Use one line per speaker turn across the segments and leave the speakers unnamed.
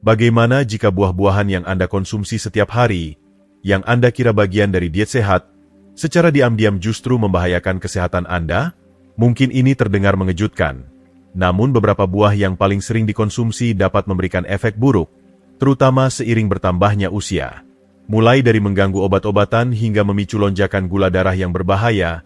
Bagaimana jika buah-buahan yang Anda konsumsi setiap hari, yang Anda kira bagian dari diet sehat, secara diam-diam justru membahayakan kesehatan Anda? Mungkin ini terdengar mengejutkan. Namun beberapa buah yang paling sering dikonsumsi dapat memberikan efek buruk, terutama seiring bertambahnya usia. Mulai dari mengganggu obat-obatan hingga memicu lonjakan gula darah yang berbahaya,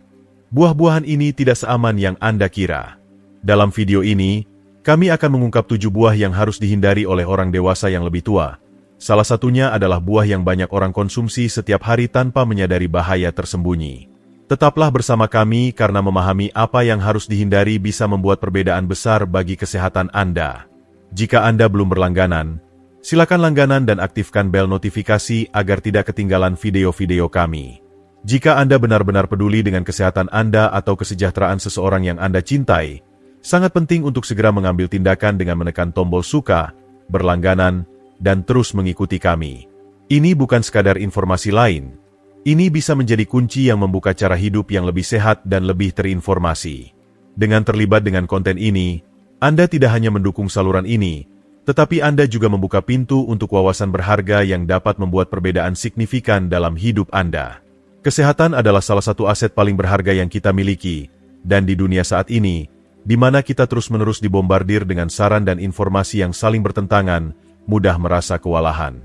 buah-buahan ini tidak seaman yang Anda kira. Dalam video ini, kami akan mengungkap 7 buah yang harus dihindari oleh orang dewasa yang lebih tua. Salah satunya adalah buah yang banyak orang konsumsi setiap hari tanpa menyadari bahaya tersembunyi. Tetaplah bersama kami karena memahami apa yang harus dihindari bisa membuat perbedaan besar bagi kesehatan Anda. Jika Anda belum berlangganan, silakan langganan dan aktifkan bel notifikasi agar tidak ketinggalan video-video kami. Jika Anda benar-benar peduli dengan kesehatan Anda atau kesejahteraan seseorang yang Anda cintai, sangat penting untuk segera mengambil tindakan dengan menekan tombol suka, berlangganan, dan terus mengikuti kami. Ini bukan sekadar informasi lain. Ini bisa menjadi kunci yang membuka cara hidup yang lebih sehat dan lebih terinformasi. Dengan terlibat dengan konten ini, Anda tidak hanya mendukung saluran ini, tetapi Anda juga membuka pintu untuk wawasan berharga yang dapat membuat perbedaan signifikan dalam hidup Anda. Kesehatan adalah salah satu aset paling berharga yang kita miliki, dan di dunia saat ini, di mana kita terus-menerus dibombardir dengan saran dan informasi yang saling bertentangan, mudah merasa kewalahan.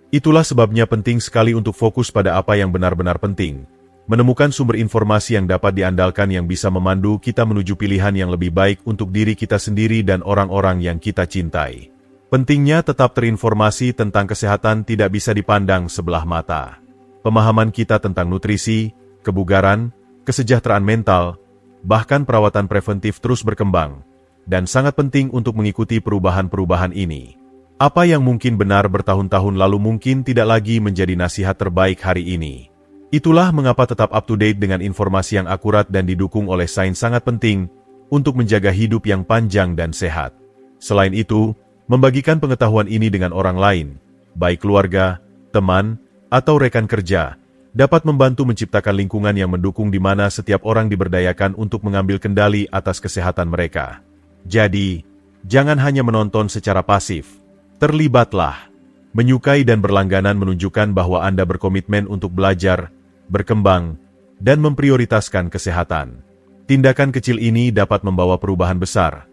Itulah sebabnya penting sekali untuk fokus pada apa yang benar-benar penting, menemukan sumber informasi yang dapat diandalkan yang bisa memandu kita menuju pilihan yang lebih baik untuk diri kita sendiri dan orang-orang yang kita cintai. Pentingnya tetap terinformasi tentang kesehatan tidak bisa dipandang sebelah mata. Pemahaman kita tentang nutrisi, kebugaran, kesejahteraan mental, bahkan perawatan preventif terus berkembang, dan sangat penting untuk mengikuti perubahan-perubahan ini. Apa yang mungkin benar bertahun-tahun lalu mungkin tidak lagi menjadi nasihat terbaik hari ini. Itulah mengapa tetap up-to-date dengan informasi yang akurat dan didukung oleh sains sangat penting untuk menjaga hidup yang panjang dan sehat. Selain itu, membagikan pengetahuan ini dengan orang lain, baik keluarga, teman, atau rekan kerja, dapat membantu menciptakan lingkungan yang mendukung di mana setiap orang diberdayakan untuk mengambil kendali atas kesehatan mereka. Jadi, jangan hanya menonton secara pasif. Terlibatlah. Menyukai dan berlangganan menunjukkan bahwa Anda berkomitmen untuk belajar, berkembang, dan memprioritaskan kesehatan. Tindakan kecil ini dapat membawa perubahan besar,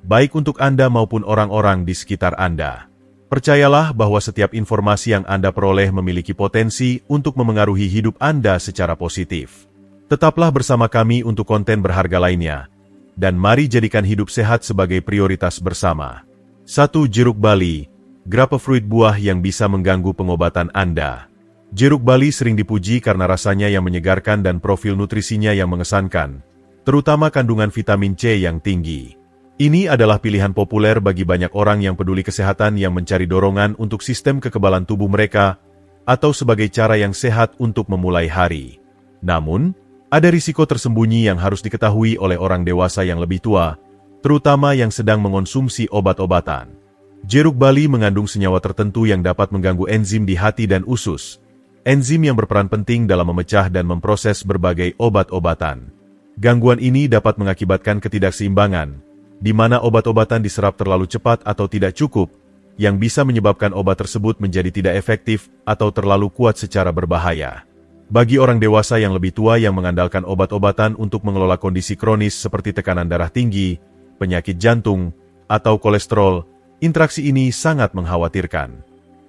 baik untuk Anda maupun orang-orang di sekitar Anda. Percayalah bahwa setiap informasi yang Anda peroleh memiliki potensi untuk memengaruhi hidup Anda secara positif. Tetaplah bersama kami untuk konten berharga lainnya, dan mari jadikan hidup sehat sebagai prioritas bersama. 1. Jeruk Bali, grapefruit buah yang bisa mengganggu pengobatan Anda. Jeruk Bali sering dipuji karena rasanya yang menyegarkan dan profil nutrisinya yang mengesankan, terutama kandungan vitamin C yang tinggi. Ini adalah pilihan populer bagi banyak orang yang peduli kesehatan yang mencari dorongan untuk sistem kekebalan tubuh mereka, atau sebagai cara yang sehat untuk memulai hari. Namun, ada risiko tersembunyi yang harus diketahui oleh orang dewasa yang lebih tua, terutama yang sedang mengonsumsi obat-obatan. Jeruk Bali mengandung senyawa tertentu yang dapat mengganggu enzim di hati dan usus, enzim yang berperan penting dalam memecah dan memproses berbagai obat-obatan. Gangguan ini dapat mengakibatkan ketidakseimbangan, di mana obat-obatan diserap terlalu cepat atau tidak cukup, yang bisa menyebabkan obat tersebut menjadi tidak efektif atau terlalu kuat secara berbahaya. Bagi orang dewasa yang lebih tua yang mengandalkan obat-obatan untuk mengelola kondisi kronis seperti tekanan darah tinggi, penyakit jantung, atau kolesterol, interaksi ini sangat mengkhawatirkan.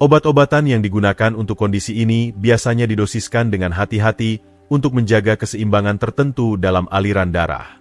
Obat-obatan yang digunakan untuk kondisi ini biasanya didosiskan dengan hati-hati untuk menjaga keseimbangan tertentu dalam aliran darah.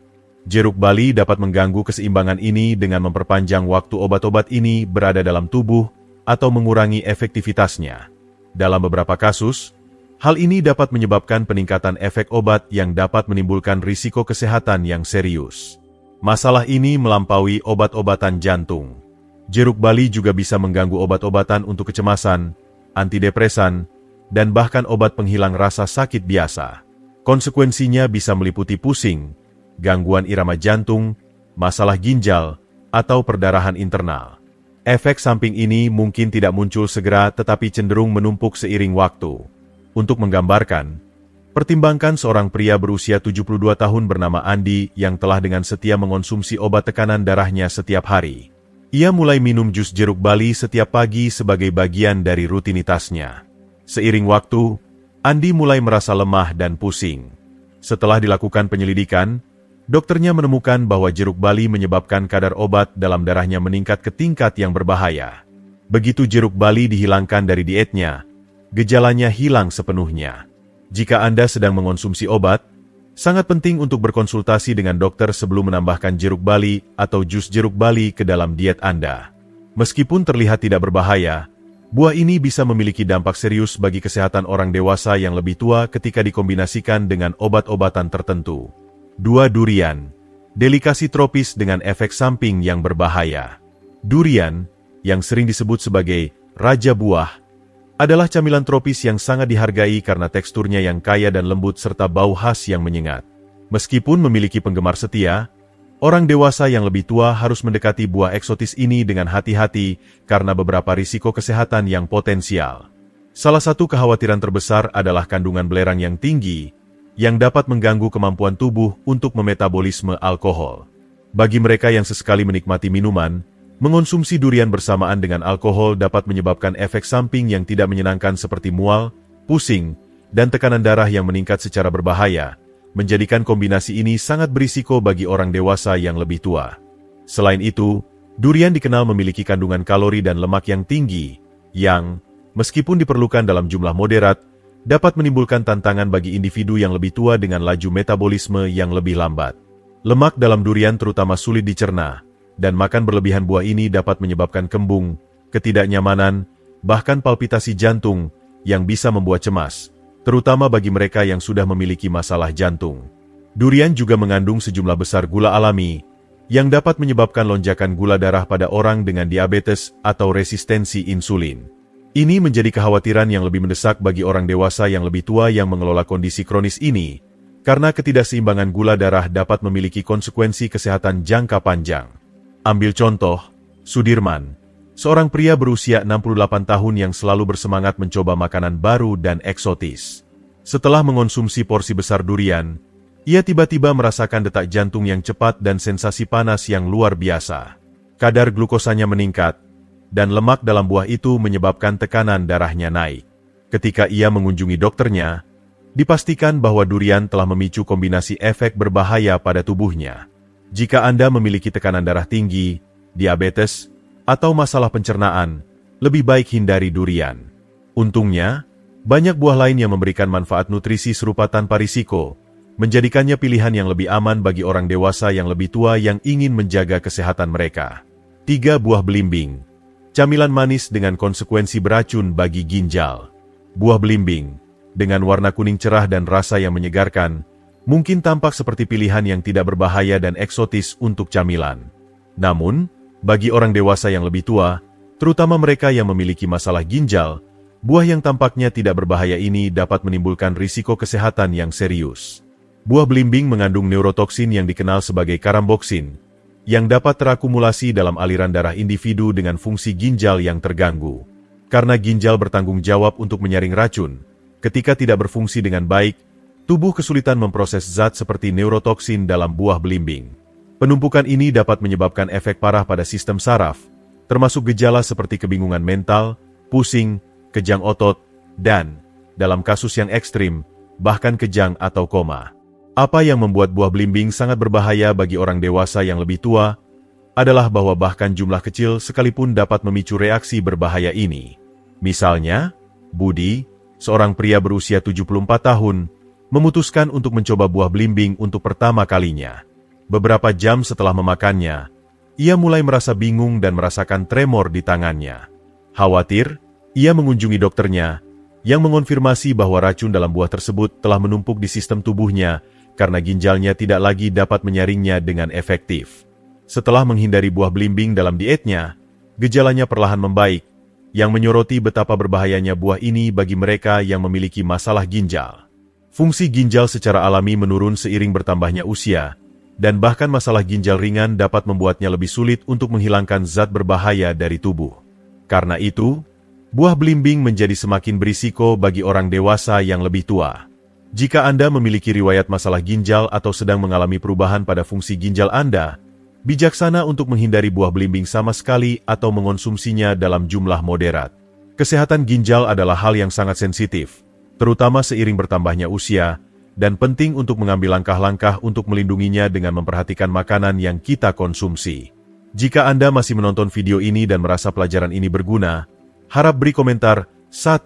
Jeruk Bali dapat mengganggu keseimbangan ini dengan memperpanjang waktu obat-obat ini berada dalam tubuh atau mengurangi efektivitasnya. Dalam beberapa kasus, hal ini dapat menyebabkan peningkatan efek obat yang dapat menimbulkan risiko kesehatan yang serius. Masalah ini melampaui obat-obatan jantung. Jeruk Bali juga bisa mengganggu obat-obatan untuk kecemasan, antidepresan, dan bahkan obat penghilang rasa sakit biasa. Konsekuensinya bisa meliputi pusing, gangguan irama jantung, masalah ginjal, atau perdarahan internal. Efek samping ini mungkin tidak muncul segera tetapi cenderung menumpuk seiring waktu. Untuk menggambarkan, pertimbangkan seorang pria berusia 72 tahun bernama Andi yang telah dengan setia mengonsumsi obat tekanan darahnya setiap hari. Ia mulai minum jus jeruk bali setiap pagi sebagai bagian dari rutinitasnya. Seiring waktu, Andi mulai merasa lemah dan pusing. Setelah dilakukan penyelidikan, dokternya menemukan bahwa jeruk bali menyebabkan kadar obat dalam darahnya meningkat ke tingkat yang berbahaya. Begitu jeruk bali dihilangkan dari dietnya, gejalanya hilang sepenuhnya. Jika Anda sedang mengonsumsi obat, sangat penting untuk berkonsultasi dengan dokter sebelum menambahkan jeruk bali atau jus jeruk bali ke dalam diet Anda. Meskipun terlihat tidak berbahaya, buah ini bisa memiliki dampak serius bagi kesehatan orang dewasa yang lebih tua ketika dikombinasikan dengan obat-obatan tertentu. 2. Durian. Delikasi tropis dengan efek samping yang berbahaya. Durian, yang sering disebut sebagai raja buah, adalah camilan tropis yang sangat dihargai karena teksturnya yang kaya dan lembut serta bau khas yang menyengat. Meskipun memiliki penggemar setia, orang dewasa yang lebih tua harus mendekati buah eksotis ini dengan hati-hati karena beberapa risiko kesehatan yang potensial. Salah satu kekhawatiran terbesar adalah kandungan belerang yang tinggi, yang dapat mengganggu kemampuan tubuh untuk memetabolisme alkohol. Bagi mereka yang sesekali menikmati minuman, mengonsumsi durian bersamaan dengan alkohol dapat menyebabkan efek samping yang tidak menyenangkan seperti mual, pusing, dan tekanan darah yang meningkat secara berbahaya, menjadikan kombinasi ini sangat berisiko bagi orang dewasa yang lebih tua. Selain itu, durian dikenal memiliki kandungan kalori dan lemak yang tinggi, yang, meskipun diperlukan dalam jumlah moderat, dapat menimbulkan tantangan bagi individu yang lebih tua dengan laju metabolisme yang lebih lambat. Lemak dalam durian terutama sulit dicerna, dan makan berlebihan buah ini dapat menyebabkan kembung, ketidaknyamanan, bahkan palpitasi jantung yang bisa membuat cemas, terutama bagi mereka yang sudah memiliki masalah jantung. Durian juga mengandung sejumlah besar gula alami, yang dapat menyebabkan lonjakan gula darah pada orang dengan diabetes atau resistensi insulin. Ini menjadi kekhawatiran yang lebih mendesak bagi orang dewasa yang lebih tua yang mengelola kondisi kronis ini, karena ketidakseimbangan gula darah dapat memiliki konsekuensi kesehatan jangka panjang. Ambil contoh, Sudirman, seorang pria berusia 68 tahun yang selalu bersemangat mencoba makanan baru dan eksotis. Setelah mengonsumsi porsi besar durian, ia tiba-tiba merasakan detak jantung yang cepat dan sensasi panas yang luar biasa. Kadar glukosanya meningkat, dan lemak dalam buah itu menyebabkan tekanan darahnya naik. Ketika ia mengunjungi dokternya, dipastikan bahwa durian telah memicu kombinasi efek berbahaya pada tubuhnya. Jika Anda memiliki tekanan darah tinggi, diabetes, atau masalah pencernaan, lebih baik hindari durian. Untungnya, banyak buah lain yang memberikan manfaat nutrisi serupa tanpa risiko, menjadikannya pilihan yang lebih aman bagi orang dewasa yang lebih tua yang ingin menjaga kesehatan mereka. 3. Buah belimbing. Camilan manis dengan konsekuensi beracun bagi ginjal. Buah belimbing, dengan warna kuning cerah dan rasa yang menyegarkan, mungkin tampak seperti pilihan yang tidak berbahaya dan eksotis untuk camilan. Namun, bagi orang dewasa yang lebih tua, terutama mereka yang memiliki masalah ginjal, buah yang tampaknya tidak berbahaya ini dapat menimbulkan risiko kesehatan yang serius. Buah belimbing mengandung neurotoksin yang dikenal sebagai karamboksin, yang dapat terakumulasi dalam aliran darah individu dengan fungsi ginjal yang terganggu. Karena ginjal bertanggung jawab untuk menyaring racun, ketika tidak berfungsi dengan baik, tubuh kesulitan memproses zat seperti neurotoksin dalam buah belimbing. Penumpukan ini dapat menyebabkan efek parah pada sistem saraf, termasuk gejala seperti kebingungan mental, pusing, kejang otot, dan, dalam kasus yang ekstrim, bahkan kejang atau koma. Apa yang membuat buah belimbing sangat berbahaya bagi orang dewasa yang lebih tua, adalah bahwa bahkan jumlah kecil sekalipun dapat memicu reaksi berbahaya ini. Misalnya, Budi, seorang pria berusia 74 tahun, memutuskan untuk mencoba buah belimbing untuk pertama kalinya. Beberapa jam setelah memakannya, ia mulai merasa bingung dan merasakan tremor di tangannya. Khawatir, ia mengunjungi dokternya, yang mengonfirmasi bahwa racun dalam buah tersebut telah menumpuk di sistem tubuhnya karena ginjalnya tidak lagi dapat menyaringnya dengan efektif. Setelah menghindari buah belimbing dalam dietnya, gejalanya perlahan membaik, yang menyoroti betapa berbahayanya buah ini bagi mereka yang memiliki masalah ginjal. Fungsi ginjal secara alami menurun seiring bertambahnya usia, dan bahkan masalah ginjal ringan dapat membuatnya lebih sulit untuk menghilangkan zat berbahaya dari tubuh. Karena itu, buah belimbing menjadi semakin berisiko bagi orang dewasa yang lebih tua. Jika Anda memiliki riwayat masalah ginjal atau sedang mengalami perubahan pada fungsi ginjal Anda, Bijaksana untuk menghindari buah belimbing sama sekali atau mengonsumsinya dalam jumlah moderat. Kesehatan ginjal adalah hal yang sangat sensitif, terutama seiring bertambahnya usia, dan penting untuk mengambil langkah-langkah untuk melindunginya dengan memperhatikan makanan yang kita konsumsi. Jika Anda masih menonton video ini dan merasa pelajaran ini berguna, harap beri komentar 1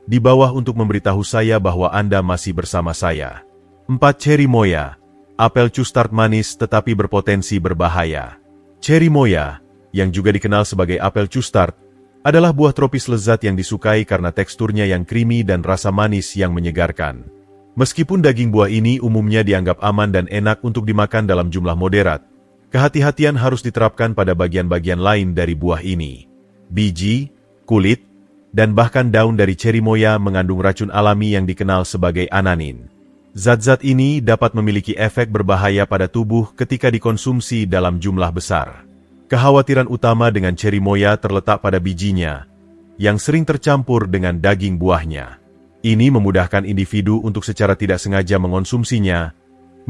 di bawah untuk memberitahu saya bahwa Anda masih bersama saya. 4. Cherry Moya. Apel custard manis tetapi berpotensi berbahaya. Cherry Moya, yang juga dikenal sebagai apel custard, adalah buah tropis lezat yang disukai karena teksturnya yang creamy dan rasa manis yang menyegarkan. Meskipun daging buah ini umumnya dianggap aman dan enak untuk dimakan dalam jumlah moderat, kehati-hatian harus diterapkan pada bagian-bagian lain dari buah ini. Biji, kulit, dan bahkan daun dari cherry moya mengandung racun alami yang dikenal sebagai ananin. Zat-zat ini dapat memiliki efek berbahaya pada tubuh ketika dikonsumsi dalam jumlah besar. Kekhawatiran utama dengan cherry moya terletak pada bijinya, yang sering tercampur dengan daging buahnya. Ini memudahkan individu untuk secara tidak sengaja mengonsumsinya,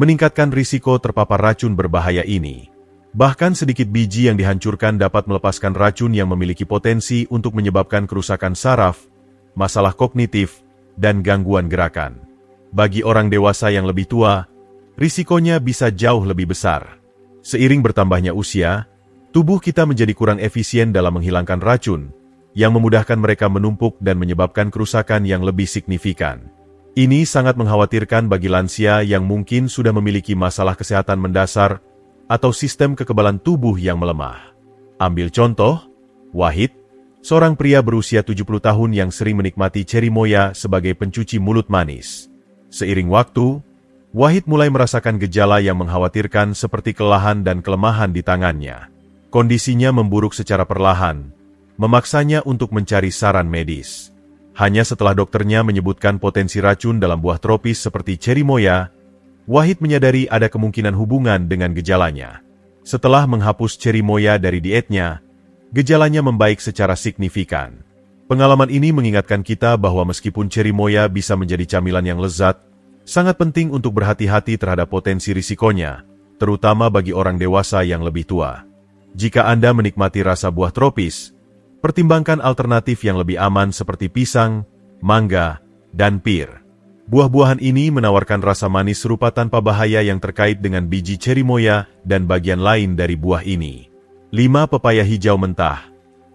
meningkatkan risiko terpapar racun berbahaya ini. Bahkan sedikit biji yang dihancurkan dapat melepaskan racun yang memiliki potensi untuk menyebabkan kerusakan saraf, masalah kognitif, dan gangguan gerakan. Bagi orang dewasa yang lebih tua, risikonya bisa jauh lebih besar. Seiring bertambahnya usia, tubuh kita menjadi kurang efisien dalam menghilangkan racun, yang memudahkan mereka menumpuk dan menyebabkan kerusakan yang lebih signifikan. Ini sangat mengkhawatirkan bagi lansia yang mungkin sudah memiliki masalah kesehatan mendasar atau sistem kekebalan tubuh yang melemah. Ambil contoh, Wahid, seorang pria berusia 70 tahun yang sering menikmati cherry moya sebagai pencuci mulut manis. Seiring waktu, Wahid mulai merasakan gejala yang mengkhawatirkan seperti kelelahan dan kelemahan di tangannya. Kondisinya memburuk secara perlahan, memaksanya untuk mencari saran medis. Hanya setelah dokternya menyebutkan potensi racun dalam buah tropis seperti cherry moya, Wahid menyadari ada kemungkinan hubungan dengan gejalanya. Setelah menghapus cherry moya dari dietnya, gejalanya membaik secara signifikan. Pengalaman ini mengingatkan kita bahwa meskipun cherry moya bisa menjadi camilan yang lezat, sangat penting untuk berhati-hati terhadap potensi risikonya, terutama bagi orang dewasa yang lebih tua. Jika Anda menikmati rasa buah tropis, pertimbangkan alternatif yang lebih aman seperti pisang, mangga, dan pir. Buah-buahan ini menawarkan rasa manis serupa tanpa bahaya yang terkait dengan biji cherry moya dan bagian lain dari buah ini. 5. Pepaya hijau mentah.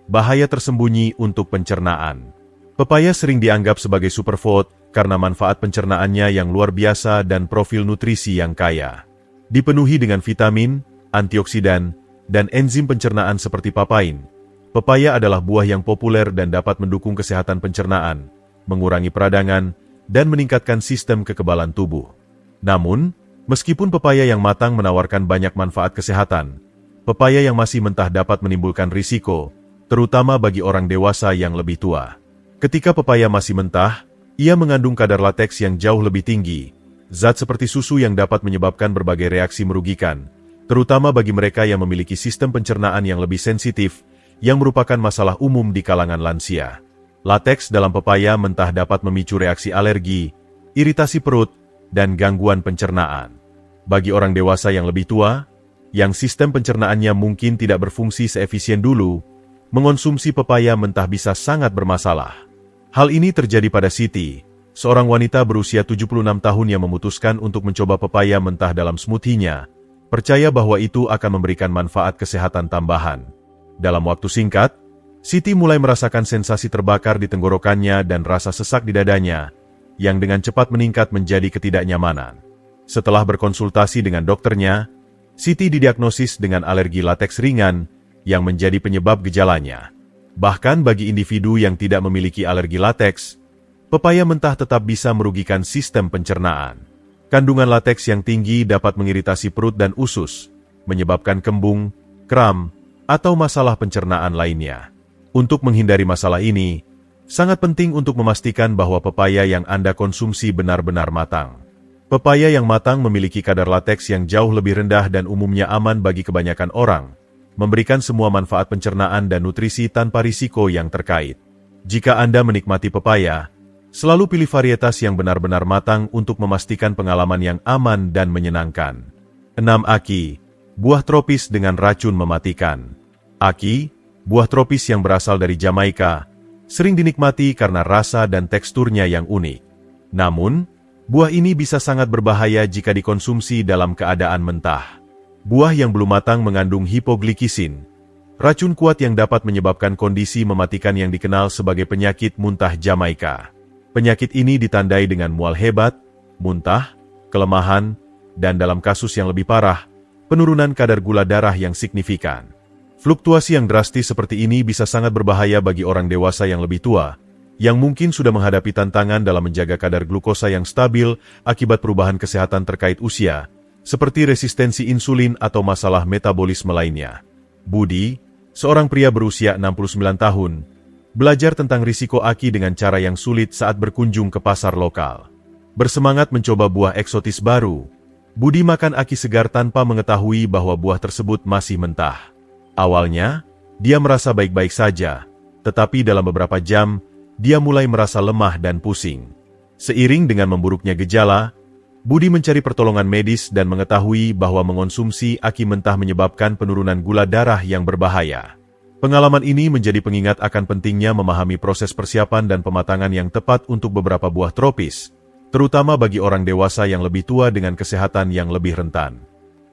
Bahaya tersembunyi untuk pencernaan. Pepaya sering dianggap sebagai superfood karena manfaat pencernaannya yang luar biasa dan profil nutrisi yang kaya. Dipenuhi dengan vitamin, antioksidan, dan enzim pencernaan seperti papain. Pepaya adalah buah yang populer dan dapat mendukung kesehatan pencernaan, mengurangi peradangan, dan meningkatkan sistem kekebalan tubuh. Namun, meskipun pepaya yang matang menawarkan banyak manfaat kesehatan, pepaya yang masih mentah dapat menimbulkan risiko, terutama bagi orang dewasa yang lebih tua. Ketika pepaya masih mentah, ia mengandung kadar lateks yang jauh lebih tinggi, zat seperti susu yang dapat menyebabkan berbagai reaksi merugikan, terutama bagi mereka yang memiliki sistem pencernaan yang lebih sensitif, yang merupakan masalah umum di kalangan lansia. Lateks dalam pepaya mentah dapat memicu reaksi alergi, iritasi perut, dan gangguan pencernaan. Bagi orang dewasa yang lebih tua, yang sistem pencernaannya mungkin tidak berfungsi seefisien dulu, mengonsumsi pepaya mentah bisa sangat bermasalah. Hal ini terjadi pada Siti, seorang wanita berusia 76 tahun yang memutuskan untuk mencoba pepaya mentah dalam smoothie-nya, percaya bahwa itu akan memberikan manfaat kesehatan tambahan. Dalam waktu singkat, Siti mulai merasakan sensasi terbakar di tenggorokannya dan rasa sesak di dadanya, yang dengan cepat meningkat menjadi ketidaknyamanan. Setelah berkonsultasi dengan dokternya, Siti didiagnosis dengan alergi lateks ringan, yang menjadi penyebab gejalanya. Bahkan bagi individu yang tidak memiliki alergi lateks, pepaya mentah tetap bisa merugikan sistem pencernaan. Kandungan lateks yang tinggi dapat mengiritasi perut dan usus, menyebabkan kembung, kram, atau masalah pencernaan lainnya. Untuk menghindari masalah ini, sangat penting untuk memastikan bahwa pepaya yang Anda konsumsi benar-benar matang. Pepaya yang matang memiliki kadar lateks yang jauh lebih rendah dan umumnya aman bagi kebanyakan orang, memberikan semua manfaat pencernaan dan nutrisi tanpa risiko yang terkait. Jika Anda menikmati pepaya, selalu pilih varietas yang benar-benar matang untuk memastikan pengalaman yang aman dan menyenangkan. 6. Aki. buah tropis dengan racun mematikan. Aki, buah tropis yang berasal dari Jamaika, sering dinikmati karena rasa dan teksturnya yang unik. Namun, buah ini bisa sangat berbahaya jika dikonsumsi dalam keadaan mentah. Buah yang belum matang mengandung hipoglikesin, racun kuat yang dapat menyebabkan kondisi mematikan yang dikenal sebagai penyakit muntah Jamaika. Penyakit ini ditandai dengan mual hebat, muntah, kelemahan, dan dalam kasus yang lebih parah, penurunan kadar gula darah yang signifikan. Fluktuasi yang drastis seperti ini bisa sangat berbahaya bagi orang dewasa yang lebih tua, yang mungkin sudah menghadapi tantangan dalam menjaga kadar glukosa yang stabil akibat perubahan kesehatan terkait usia, seperti resistensi insulin atau masalah metabolisme lainnya. Budi, seorang pria berusia 69 tahun, belajar tentang risiko aki dengan cara yang sulit saat berkunjung ke pasar lokal. Bersemangat mencoba buah eksotis baru, Budi makan aki segar tanpa mengetahui bahwa buah tersebut masih mentah. Awalnya, dia merasa baik-baik saja, tetapi dalam beberapa jam, dia mulai merasa lemah dan pusing. Seiring dengan memburuknya gejala, Budi mencari pertolongan medis dan mengetahui bahwa mengonsumsi aki mentah menyebabkan penurunan gula darah yang berbahaya. Pengalaman ini menjadi pengingat akan pentingnya memahami proses persiapan dan pematangan yang tepat untuk beberapa buah tropis, terutama bagi orang dewasa yang lebih tua dengan kesehatan yang lebih rentan.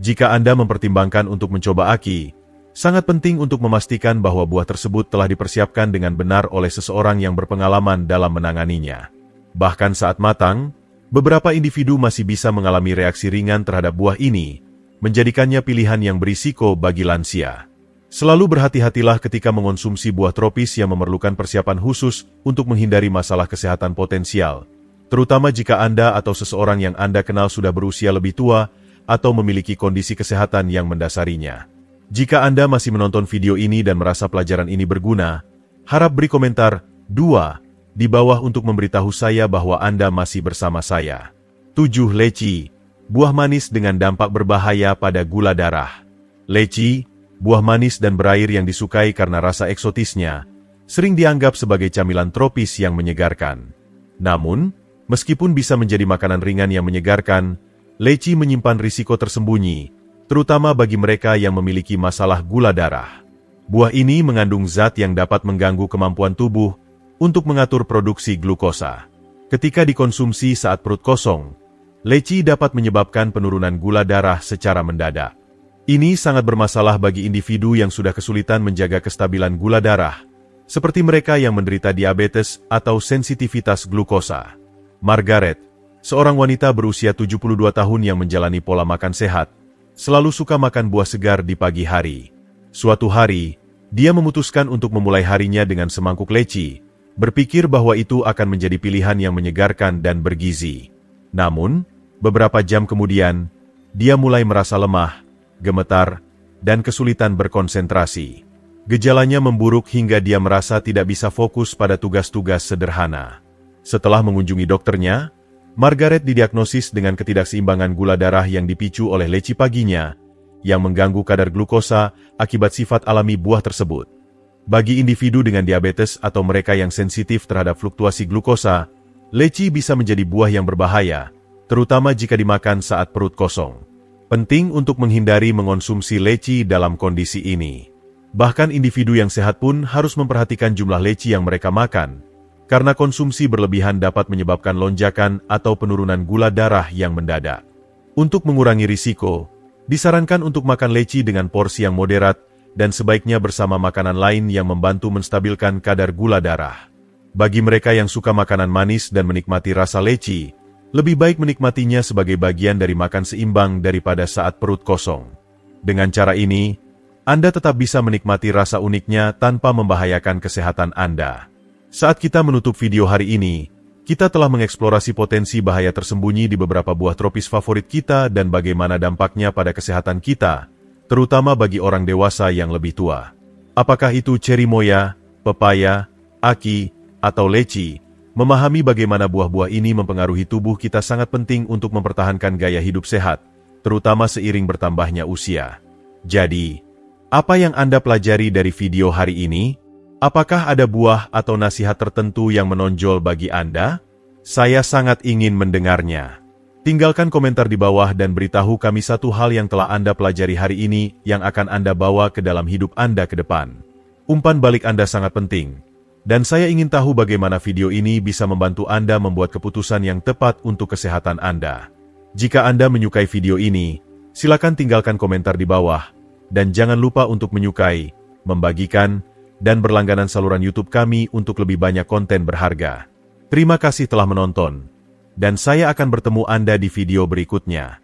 Jika Anda mempertimbangkan untuk mencoba aki, sangat penting untuk memastikan bahwa buah tersebut telah dipersiapkan dengan benar oleh seseorang yang berpengalaman dalam menanganinya. Bahkan saat matang, beberapa individu masih bisa mengalami reaksi ringan terhadap buah ini, menjadikannya pilihan yang berisiko bagi lansia. Selalu berhati-hatilah ketika mengonsumsi buah tropis yang memerlukan persiapan khusus untuk menghindari masalah kesehatan potensial, terutama jika Anda atau seseorang yang Anda kenal sudah berusia lebih tua atau memiliki kondisi kesehatan yang mendasarinya. Jika Anda masih menonton video ini dan merasa pelajaran ini berguna, harap beri komentar 2 di bawah untuk memberitahu saya bahwa Anda masih bersama saya. 7. Leci, buah manis dengan dampak berbahaya pada gula darah. Leci, buah manis dan berair yang disukai karena rasa eksotisnya, sering dianggap sebagai camilan tropis yang menyegarkan. Namun, meskipun bisa menjadi makanan ringan yang menyegarkan, leci menyimpan risiko tersembunyi, terutama bagi mereka yang memiliki masalah gula darah. Buah ini mengandung zat yang dapat mengganggu kemampuan tubuh untuk mengatur produksi glukosa. Ketika dikonsumsi saat perut kosong, leci dapat menyebabkan penurunan gula darah secara mendadak. Ini sangat bermasalah bagi individu yang sudah kesulitan menjaga kestabilan gula darah, seperti mereka yang menderita diabetes atau sensitivitas glukosa. Margaret, seorang wanita berusia 72 tahun yang menjalani pola makan sehat, selalu suka makan buah segar di pagi hari. Suatu hari, dia memutuskan untuk memulai harinya dengan semangkuk leci, berpikir bahwa itu akan menjadi pilihan yang menyegarkan dan bergizi. Namun, beberapa jam kemudian, dia mulai merasa lemah, gemetar, dan kesulitan berkonsentrasi. Gejalanya memburuk hingga dia merasa tidak bisa fokus pada tugas-tugas sederhana. Setelah mengunjungi dokternya, Margaret didiagnosis dengan ketidakseimbangan gula darah yang dipicu oleh leci paginya, yang mengganggu kadar glukosa akibat sifat alami buah tersebut. Bagi individu dengan diabetes atau mereka yang sensitif terhadap fluktuasi glukosa, leci bisa menjadi buah yang berbahaya, terutama jika dimakan saat perut kosong. Penting untuk menghindari mengonsumsi leci dalam kondisi ini. Bahkan individu yang sehat pun harus memperhatikan jumlah leci yang mereka makan, karena konsumsi berlebihan dapat menyebabkan lonjakan atau penurunan gula darah yang mendadak. Untuk mengurangi risiko, disarankan untuk makan leci dengan porsi yang moderat dan sebaiknya bersama makanan lain yang membantu menstabilkan kadar gula darah. Bagi mereka yang suka makanan manis dan menikmati rasa leci, lebih baik menikmatinya sebagai bagian dari makan seimbang daripada saat perut kosong. Dengan cara ini, Anda tetap bisa menikmati rasa uniknya tanpa membahayakan kesehatan Anda. Saat kita menutup video hari ini, kita telah mengeksplorasi potensi bahaya tersembunyi di beberapa buah tropis favorit kita dan bagaimana dampaknya pada kesehatan kita, terutama bagi orang dewasa yang lebih tua. Apakah itu cherimoya, pepaya, aki, atau leci? Memahami bagaimana buah-buah ini mempengaruhi tubuh kita sangat penting untuk mempertahankan gaya hidup sehat, terutama seiring bertambahnya usia. Jadi, apa yang Anda pelajari dari video hari ini? Apakah ada buah atau nasihat tertentu yang menonjol bagi Anda? Saya sangat ingin mendengarnya. Tinggalkan komentar di bawah dan beritahu kami satu hal yang telah Anda pelajari hari ini yang akan Anda bawa ke dalam hidup Anda ke depan. Umpan balik Anda sangat penting. Dan saya ingin tahu bagaimana video ini bisa membantu Anda membuat keputusan yang tepat untuk kesehatan Anda. Jika Anda menyukai video ini, silakan tinggalkan komentar di bawah. Dan jangan lupa untuk menyukai, membagikan, dan berlangganan saluran YouTube kami untuk lebih banyak konten berharga. Terima kasih telah menonton. Dan saya akan bertemu Anda di video berikutnya.